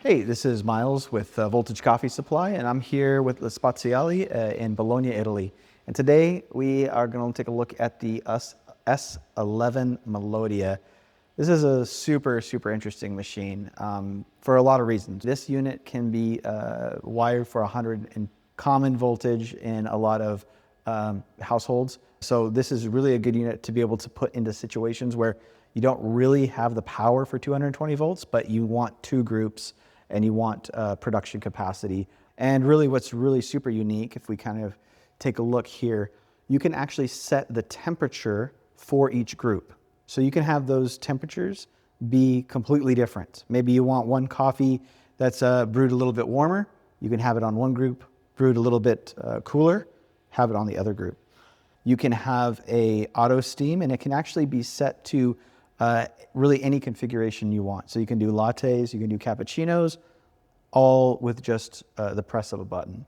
Hey, this is Myles with Voltage Coffee Supply, and I'm here with the Spaziale in Bologna, Italy. And today we are going to take a look at the S11 Melodia. This is a super interesting machine for a lot of reasons. This unit can be wired for 100 in common voltage in a lot of households. So this is really a good unit to be able to put into situations where you don't really have the power for 220 volts, but you want two groups and you want production capacity. And really what's really super unique, if we kind of take a look here, you can actually set the temperature for each group. So you can have those temperatures be completely different. Maybe you want one coffee that's brewed a little bit warmer, you can have it on one group, brewed a little bit cooler, have it on the other group. You can have a auto steam, and it can actually be set to really any configuration you want. So you can do lattes, you can do cappuccinos, all with just the press of a button.